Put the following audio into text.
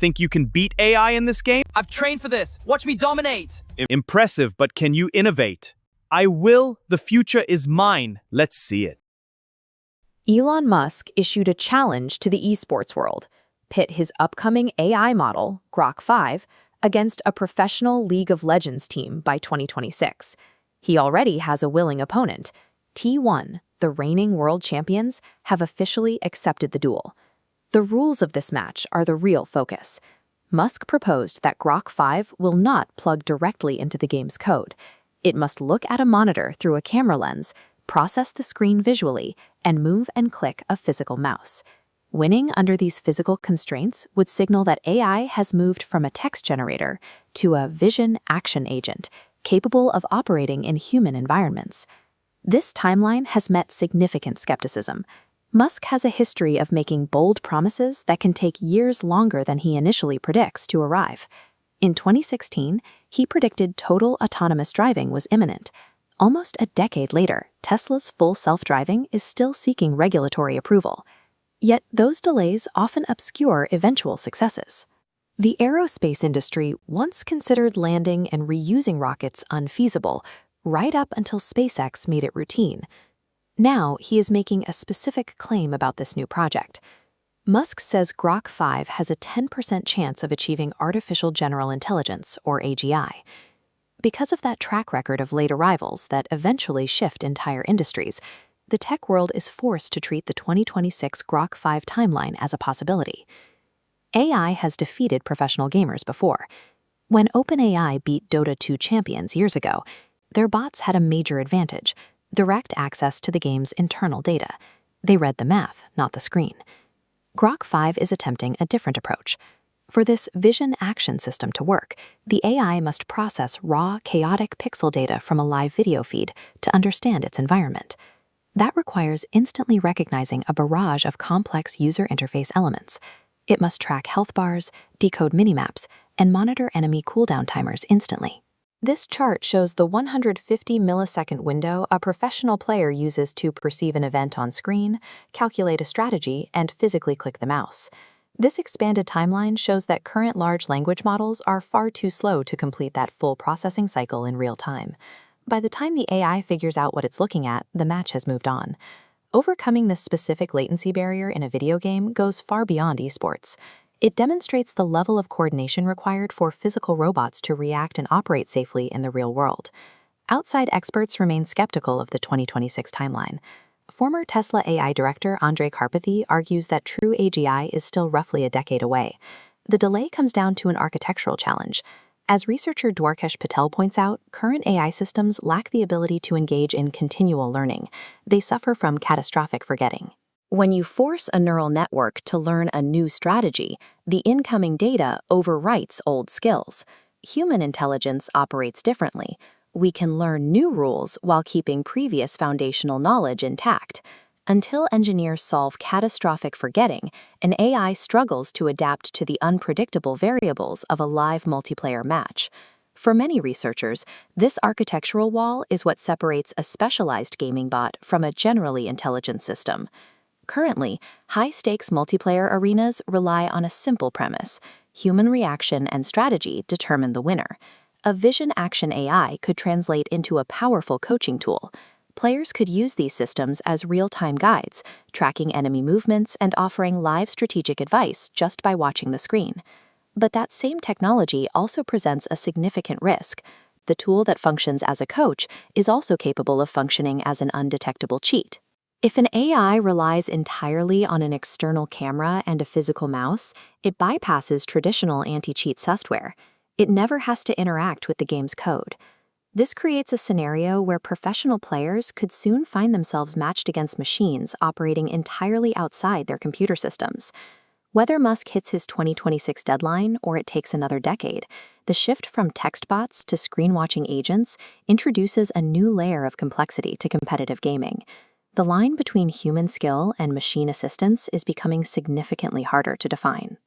think you can beat AI in this game? I've trained for this. Watch me dominate. Impressive, but can you innovate? I will. The future is mine. Let's see it. Elon Musk issued a challenge to the eSports world: pit his upcoming AI model, Grok 5, against a professional League of Legends team by 2026. He already has a willing opponent. T1, the reigning world champions, have officially accepted the duel. The rules of this match are the real focus. Musk proposed that Grok 5 will not plug directly into the game's code. It must look at a monitor through a camera lens, process the screen visually, and move and click a physical mouse. Winning under these physical constraints would signal that AI has moved from a text generator to a vision action agent, capable of operating in human environments. This timeline has met significant skepticism. Musk has a history of making bold promises that can take years longer than he initially predicts to arrive. In 2016, he predicted total autonomous driving was imminent. Almost a decade later, Tesla's full self-driving is still seeking regulatory approval. Yet those delays often obscure eventual successes. The aerospace industry once considered landing and reusing rockets unfeasible, right up until SpaceX made it routine. Now he is making a specific claim about this new project. Musk says Grok 5 has a 10% chance of achieving artificial general intelligence, or AGI. Because of that track record of late arrivals that eventually shift entire industries, the tech world is forced to treat the 2026 Grok 5 timeline as a possibility. AI has defeated professional gamers before. When OpenAI beat Dota 2 champions years ago, their bots had a major advantage: direct access to the game's internal data. They read the math, not the screen. Grok 5 is attempting a different approach. For this vision action system to work, the AI must process raw, chaotic pixel data from a live video feed to understand its environment. That requires instantly recognizing a barrage of complex user interface elements. It must track health bars, decode minimaps, and monitor enemy cooldown timers instantly. This chart shows the 150-millisecond window a professional player uses to perceive an event on screen, calculate a strategy, and physically click the mouse. This expanded timeline shows that current large language models are far too slow to complete that full processing cycle in real time. By the time the AI figures out what it's looking at, the match has moved on. Overcoming this specific latency barrier in a video game goes far beyond eSports. It demonstrates the level of coordination required for physical robots to react and operate safely in the real world. Outside experts remain skeptical of the 2026 timeline. Former Tesla AI director Andrej Karpathy argues that true AGI is still roughly a decade away. The delay comes down to an architectural challenge. As researcher Dwarkesh Patel points out, current AI systems lack the ability to engage in continual learning. They suffer from catastrophic forgetting. When you force a neural network to learn a new strategy, the incoming data overwrites old skills. Human intelligence operates differently. We can learn new rules while keeping previous foundational knowledge intact. Until engineers solve catastrophic forgetting, an AI struggles to adapt to the unpredictable variables of a live multiplayer match. For many researchers, this architectural wall is what separates a specialized gaming bot from a generally intelligent system. Currently, high-stakes multiplayer arenas rely on a simple premise: human reaction and strategy determine the winner. A vision action AI could translate into a powerful coaching tool. Players could use these systems as real-time guides, tracking enemy movements and offering live strategic advice just by watching the screen. But that same technology also presents a significant risk. The tool that functions as a coach is also capable of functioning as an undetectable cheat. If an AI relies entirely on an external camera and a physical mouse, it bypasses traditional anti-cheat software. It never has to interact with the game's code. This creates a scenario where professional players could soon find themselves matched against machines operating entirely outside their computer systems. Whether Musk hits his 2026 deadline or it takes another decade, the shift from text bots to screen-watching agents introduces a new layer of complexity to competitive gaming. The line between human skill and machine assistance is becoming significantly harder to define.